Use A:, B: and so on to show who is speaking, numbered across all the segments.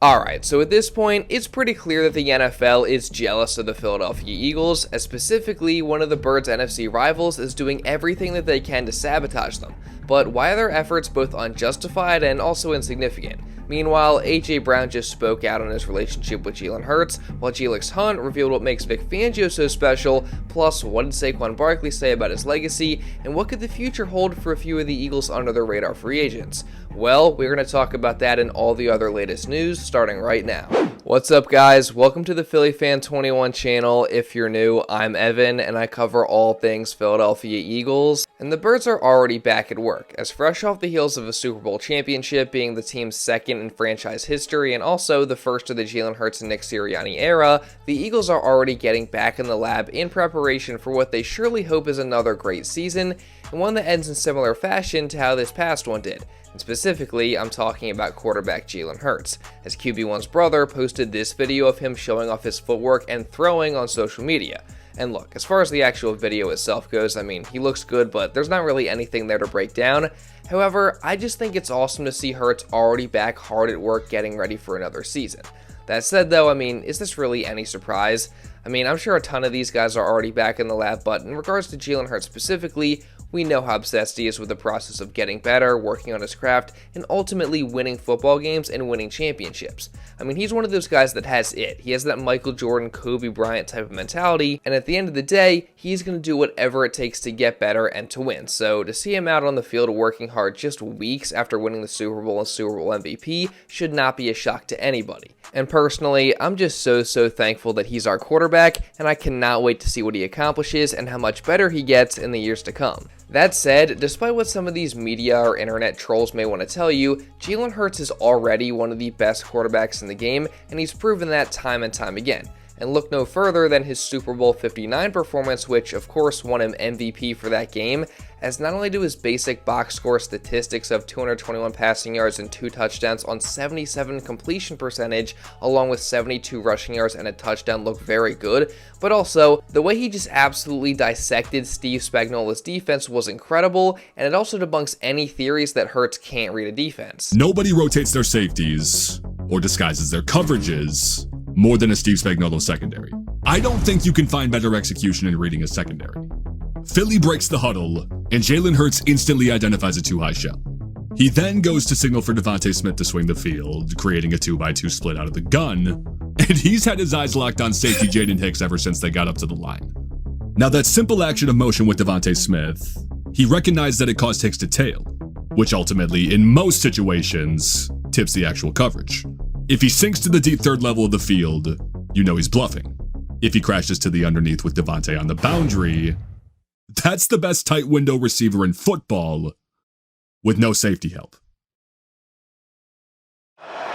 A: Alright, so at this point, it's pretty clear that the NFL is jealous of the Philadelphia Eagles, as specifically one of the Birds' NFC rivals is doing everything that they can to sabotage them. But why are their efforts both unjustified and also insignificant? Meanwhile, AJ Brown just spoke out on his relationship with Jalen Hurts, while Jalyx Hunt revealed what makes Vic Fangio so special, plus what did Saquon Barkley say about his legacy, and what could the future hold for a few of the Eagles' under-the-radar free agents? Well, we're going to talk about that and all the other latest news starting right now. What's up, guys? Welcome to the Philly Fan 21 channel. If you're new, I'm Evan, and I cover all things Philadelphia Eagles. And the Birds are already back at work, as fresh off the heels of a Super Bowl championship being the team's second in franchise history and also the first of the Jalen Hurts and Nick Sirianni era, the Eagles are already getting back in the lab in preparation for what they surely hope is another great season, and one that ends in similar fashion to how this past one did. And specifically, I'm talking about quarterback Jalen Hurts, as QB1's brother posted this video of him showing off his footwork and throwing on social media. And look, as far as the actual video itself goes, I mean, he looks good, but there's not really anything there to break down. However, I just think it's awesome to see Hurts already back hard at work getting ready for another season. That said though, I mean, is this really any surprise? I mean, I'm sure a ton of these guys are already back in the lab, but in regards to Jalen Hurts specifically, we know how obsessed he is with the process of getting better, working on his craft, and ultimately winning football games and winning championships. I mean, he's one of those guys that has it. He has that Michael Jordan, Kobe Bryant type of mentality, and at the end of the day, he's going to do whatever it takes to get better and to win. So to see him out on the field working hard just weeks after winning the Super Bowl and Super Bowl MVP should not be a shock to anybody. And personally, I'm just so thankful that he's our quarterback, and I cannot wait to see what he accomplishes and how much better he gets in the years to come. That said, despite what some of these media or internet trolls may want to tell you, Jalen Hurts is already one of the best quarterbacks in the game, and he's proven that time and time again. And look no further than his Super Bowl 59 performance, which of course won him MVP for that game, as not only do his basic box score statistics of 221 passing yards and 2 touchdowns on 77 completion percentage, along with 72 rushing yards and a touchdown look very good, but also the way he just absolutely dissected Steve Spagnuolo's defense was incredible, and it also debunks any theories that Hurts can't read a defense.
B: Nobody rotates their safeties or disguises their coverages more than a Steve Spagnuolo secondary. I don't think you can find better execution in reading a secondary. Philly breaks the huddle, and Jalen Hurts instantly identifies a too-high shell. He then goes to signal for Devontae Smith to swing the field, creating a 2x2 split out of the gun, and he's had his eyes locked on safety Jaden Hicks ever since they got up to the line. Now that simple action of motion with Devontae Smith, he recognized that it caused Hicks to tail, which ultimately, in most situations, tips the actual coverage. If he sinks to the deep third level of the field, you know he's bluffing. If he crashes to the underneath with Devontae on the boundary, that's the best tight window receiver in football with no safety help.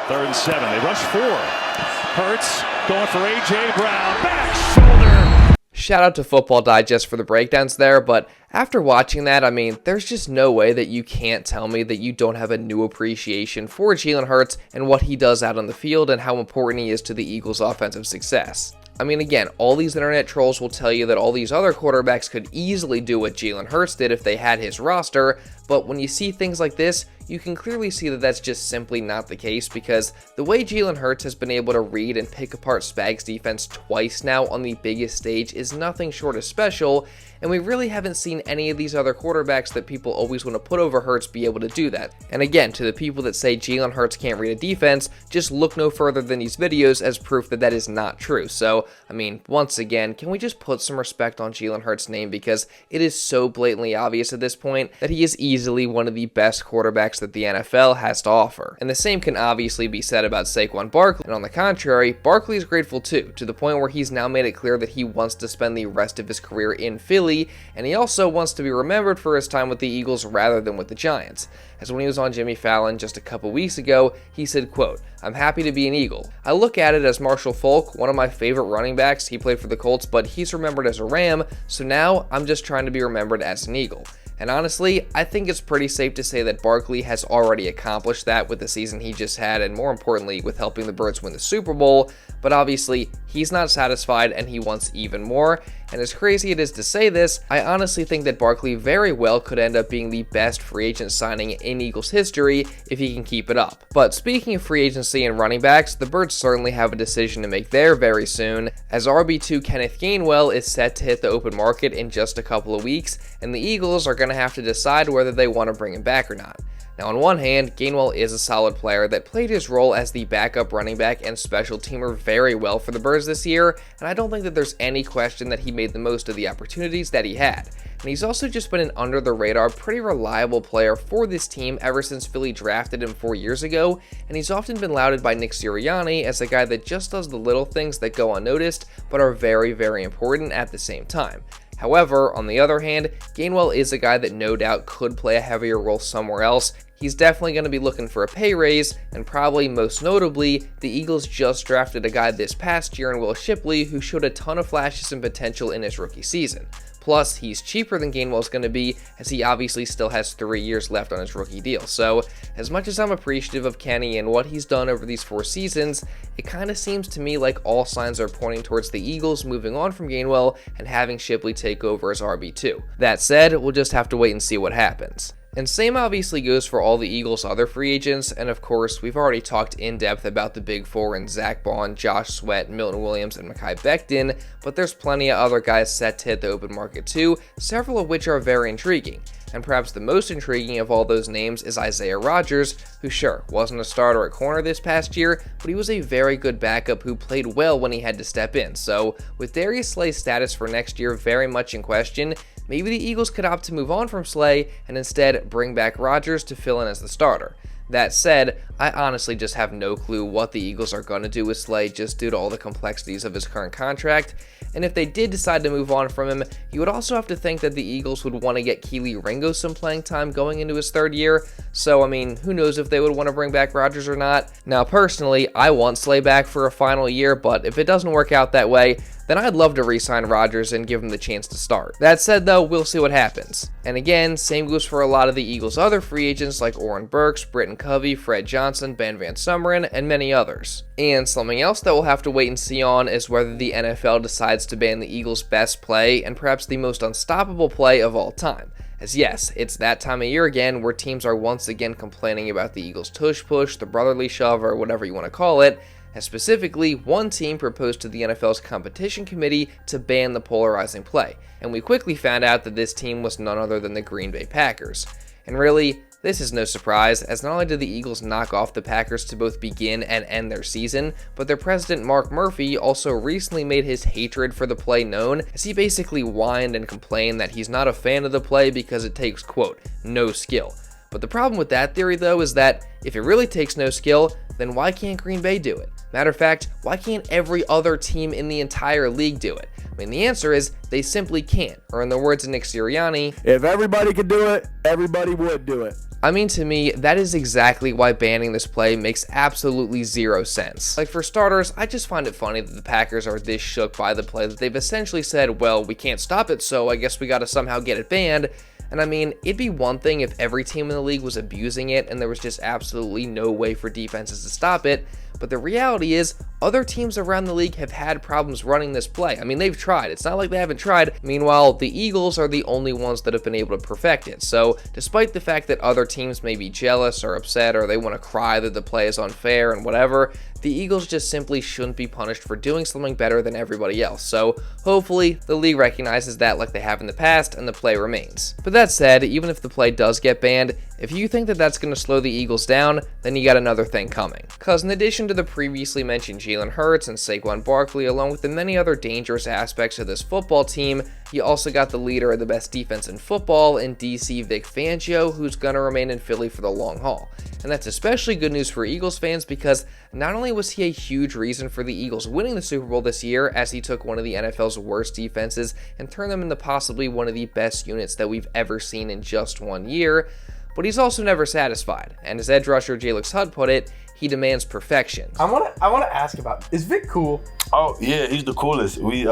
C: 3rd and 7. They rush 4. Hurts going for AJ Brown. Back shoulder.
A: Shout out to Football Digest for the breakdowns there, but after watching that, I mean, there's just no way that you can't tell me that you don't have a new appreciation for Jalen Hurts and what he does out on the field and how important he is to the Eagles' offensive success. I mean, again, all these internet trolls will tell you that all these other quarterbacks could easily do what Jalen Hurts did if they had his roster, but when you see things like this, you can clearly see that that's just simply not the case, because the way Jalen Hurts has been able to read and pick apart Spags' defense twice now on the biggest stage is nothing short of special, and we really haven't seen any of these other quarterbacks that people always want to put over Hurts be able to do that. And again, to the people that say Jalen Hurts can't read a defense, just look no further than these videos as proof that that is not true. So, I mean, once again, can we just put some respect on Jalen Hurts' name, because it is so blatantly obvious at this point that he is easily one of the best quarterbacks that the NFL has to offer. And the same can obviously be said about Saquon Barkley, and on the contrary, Barkley is grateful too, to the point where he's now made it clear that he wants to spend the rest of his career in Philly, and he also wants to be remembered for his time with the Eagles rather than with the Giants. As when he was on Jimmy Fallon just a couple weeks ago, he said, quote, "I'm happy to be an Eagle. I look at it as Marshall Faulk, one of my favorite running backs. He played for the Colts, but he's remembered as a Ram, so now I'm just trying to be remembered as an Eagle." And honestly, I think it's pretty safe to say that Barkley has already accomplished that with the season he just had, and more importantly, with helping the Birds win the Super Bowl. But obviously, he's not satisfied and he wants even more. And as crazy it is to say this, I honestly think that Barkley very well could end up being the best free agent signing in Eagles history if he can keep it up. But speaking of free agency and running backs, the Birds certainly have a decision to make there very soon, as RB2 Kenneth Gainwell is set to hit the open market in just a couple of weeks, and the Eagles are going to have to decide whether they want to bring him back or not. Now, on one hand, Gainwell is a solid player that played his role as the backup running back and special teamer very well for the Birds this year, and I don't think that there's any question that he made the most of the opportunities that he had. And he's also just been an under-the-radar, pretty reliable player for this team ever since Philly drafted him 4 years ago, and he's often been lauded by Nick Sirianni as a guy that just does the little things that go unnoticed, but are very, very important at the same time. However, on the other hand, Gainwell is a guy that no doubt could play a heavier role somewhere else. He's definitely going to be looking for a pay raise, and probably most notably, the Eagles just drafted a guy this past year in Will Shipley who showed a ton of flashes and potential in his rookie season. Plus, he's cheaper than Gainwell's going to be, as he obviously still has 3 years left on his rookie deal. So, as much as I'm appreciative of Kenny and what he's done over these 4 seasons, it kind of seems to me like all signs are pointing towards the Eagles moving on from Gainwell and having Shipley take over as RB2. That said, we'll just have to wait and see what happens. And same obviously goes for all the Eagles' other free agents, and of course, we've already talked in depth about the Big Four in Zach Bond, Josh Sweat, Milton Williams, and Mekhi Becton, but there's plenty of other guys set to hit the open market too, several of which are very intriguing. And perhaps the most intriguing of all those names is Isaiah Rodgers, who sure, wasn't a starter at corner this past year, but he was a very good backup who played well when he had to step in. So, with Darius Slay's status for next year very much in question, maybe the Eagles could opt to move on from Slay and instead bring back Rodgers to fill in as the starter. That said, I honestly just have no clue what the Eagles are going to do with Slay just due to all the complexities of his current contract, and if they did decide to move on from him, you would also have to think that the Eagles would want to get Kelee Ringo some playing time going into his 3rd year, so I mean, who knows if they would want to bring back Rodgers or not. Now personally, I want Slay back for a final year, but if it doesn't work out that way, then I'd love to re-sign Rodgers and give him the chance to start. That said though, we'll see what happens. And again, same goes for a lot of the Eagles' other free agents like Oren Burks, Britton Covey, Fred Johnson, Ben Van Sumeren, and many others. And something else that we'll have to wait and see on is whether the NFL decides to ban the Eagles' best play and perhaps the most unstoppable play of all time. As yes, it's that time of year again where teams are once again complaining about the Eagles' tush push, the brotherly shove, or whatever you want to call it, and specifically, one team proposed to the NFL's competition committee to ban the polarizing play, and we quickly found out that this team was none other than the Green Bay Packers. And really, this is no surprise, as not only did the Eagles knock off the Packers to both begin and end their season, but their president Mark Murphy also recently made his hatred for the play known, as he basically whined and complained that he's not a fan of the play because it takes, quote, no skill. But the problem with that theory though is that if it really takes no skill, then why can't Green Bay do it? Matter of fact, why can't every other team in the entire league do it? I mean, the answer is they simply can't, or in the words of Nick Sirianni,
D: if everybody could do it, everybody would do it.
A: I mean, to me, that is exactly why banning this play makes absolutely zero sense. Like, for starters, I just find it funny that the Packers are this shook by the play that they've essentially said, well, we can't stop it, so I guess we gotta somehow get it banned. And I mean, it'd be one thing if every team in the league was abusing it and there was just absolutely no way for defenses to stop it, but the reality is, other teams around the league have had problems running this play. I mean, they've tried. It's not like they haven't tried. Meanwhile, the Eagles are the only ones that have been able to perfect it. So, despite the fact that other teams may be jealous or upset or they want to cry that the play is unfair and whatever, the Eagles just simply shouldn't be punished for doing something better than everybody else. So, hopefully, the league recognizes that like they have in the past and the play remains. But that said, even if the play does get banned, if you think that that's going to slow the Eagles down, then you got another thing coming. Because in addition to the previously mentioned Jalen Hurts and Saquon Barkley, along with the many other dangerous aspects of this football team, you also got the leader of the best defense in football in DC Vic Fangio, who's going to remain in Philly for the long haul. And that's especially good news for Eagles fans because not only was he a huge reason for the Eagles winning the Super Bowl this year, as he took one of the NFL's worst defenses and turned them into possibly one of the best units that we've ever seen in just 1 year, but he's also never satisfied. And as edge rusher Jalyx Hunt put it, he demands perfection.
D: I want to ask about, is Vic cool?
E: Oh yeah, he's the coolest. We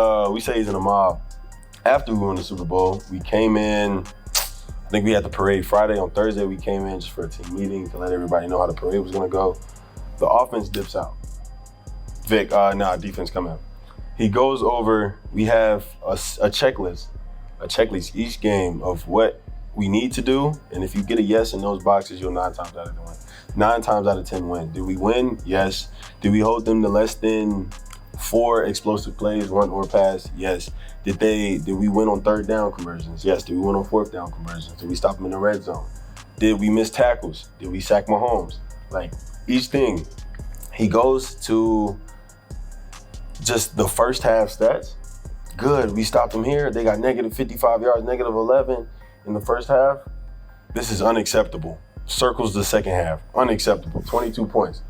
E: say he's in a mob. After we won the Super Bowl, we came in. I think we had the parade Friday. On Thursday, we came in just for a team meeting to let everybody know how the parade was gonna go. The offense dips out. Vic, defense come out. He goes over, we have a checklist each game of what we need to do. And if you get a yes in those boxes, you'll 9 times out of 10 win. 9 times out of 10 win. Did we win? Yes. Did we hold them to less than 4 explosive plays, run or pass? Yes. Did we win on 3rd down conversions? Yes. Did we win on 4th down conversions? Did we stop them in the red zone? Did we miss tackles? Did we sack Mahomes? Like, each thing. He goes to just the first half stats. Good, we stopped them here. They got negative 55 yards, negative 11 in the first half. This is unacceptable. Circles the second half. Unacceptable. 22 points.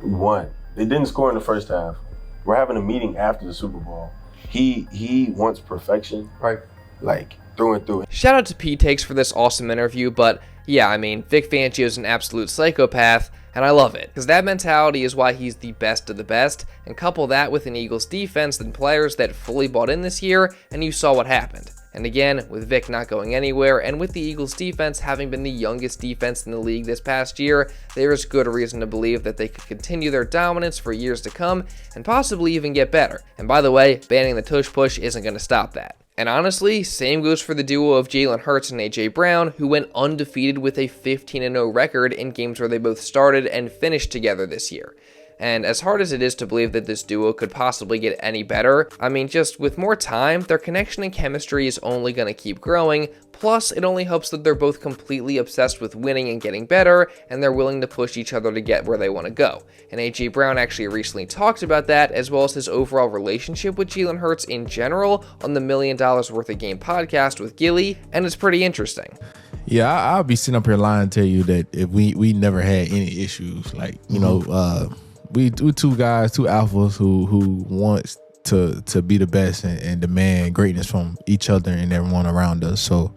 E: We won. They didn't score in the first half. We're having a meeting after the Super Bowl. He wants perfection.
D: Right.
E: Like, through and through.
A: Shout out to P Takes for this awesome interview, but yeah, I mean, Vic Fangio is an absolute psychopath, and I love it, because that mentality is why he's the best of the best, and couple that with an Eagles defense and players that fully bought in this year, and you saw what happened. And again, with Vic not going anywhere, and with the Eagles defense having been the youngest defense in the league this past year, there is good reason to believe that they could continue their dominance for years to come, and possibly even get better. And by the way, banning the tush push isn't going to stop that. And honestly, same goes for the duo of Jalen Hurts and AJ Brown, who went undefeated with a 15-0 record in games where they both started and finished together this year. And as hard as it is to believe that this duo could possibly get any better, I mean, just with more time, their connection and chemistry is only going to keep growing. Plus, it only helps that they're both completely obsessed with winning and getting better, and they're willing to push each other to get where they want to go. And AJ Brown actually recently talked about that, as well as his overall relationship with Jalen Hurts in general on the $1 Million Worth a Game podcast with Gilly, and it's pretty interesting.
F: Yeah, I'll be sitting up here lying to you that if we never had any issues. Like, you know, we two guys, two alphas who wants to be the best and demand greatness from each other and everyone around us. So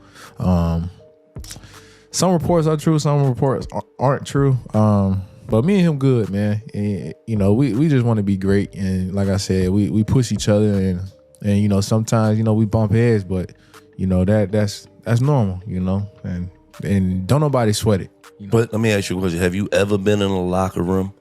F: some reports are true, some reports aren't true. But me and him good, man. And, you know, we just want to be great. And like I said, we push each other and you know, sometimes, you know, we bump heads, but you know, that's normal, you know, and don't nobody sweat it. You know?
G: But let me ask you a question. Have you ever been in a locker room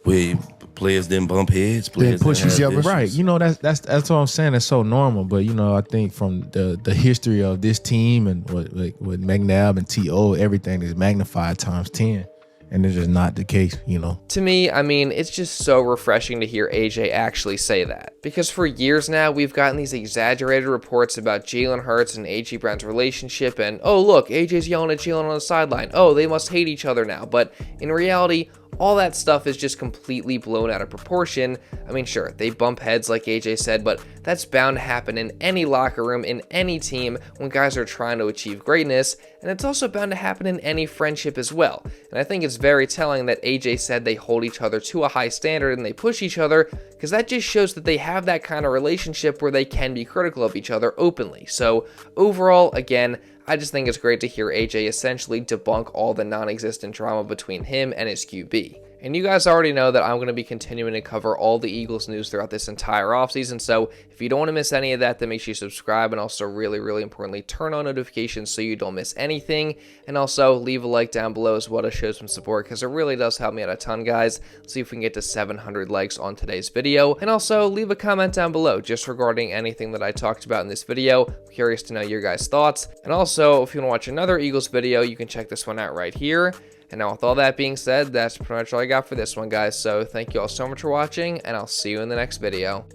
G: where players didn't bump heads, players
F: push each other? Right. You know, that's what I'm saying. It's so normal. But you know, I think from the history of this team and with McNabb and T.O., everything is magnified times 10. And it's just not the case, you know.
A: To me, I mean, it's just so refreshing to hear AJ actually say that. Because for years now, we've gotten these exaggerated reports about Jalen Hurts and AJ Brown's relationship, and, oh, look, AJ's yelling at Jalen on the sideline. Oh, they must hate each other now. But in reality, all that stuff is just completely blown out of proportion. I mean, sure, they bump heads like AJ said, but that's bound to happen in any locker room, in any team, when guys are trying to achieve greatness, and it's also bound to happen in any friendship as well. And I think it's very telling that AJ said they hold each other to a high standard and they push each other, because that just shows that they have that kind of relationship where they can be critical of each other openly. So overall, again, I just think it's great to hear AJ essentially debunk all the non-existent drama between him and his QB. And you guys already know that I'm going to be continuing to cover all the Eagles news throughout this entire offseason, so if you don't want to miss any of that, then make sure you subscribe, and also really, really importantly, turn on notifications so you don't miss anything, and also leave a like down below as well to show some support, because it really does help me out a ton, guys. Let's see if we can get to 700 likes on today's video, and also leave a comment down below just regarding anything that I talked about in this video. I'm curious to know your guys' thoughts, and also if you want to watch another Eagles video, you can check this one out right here. And now with all that being said, that's pretty much all I got for this one, guys. So thank you all so much for watching, and I'll see you in the next video.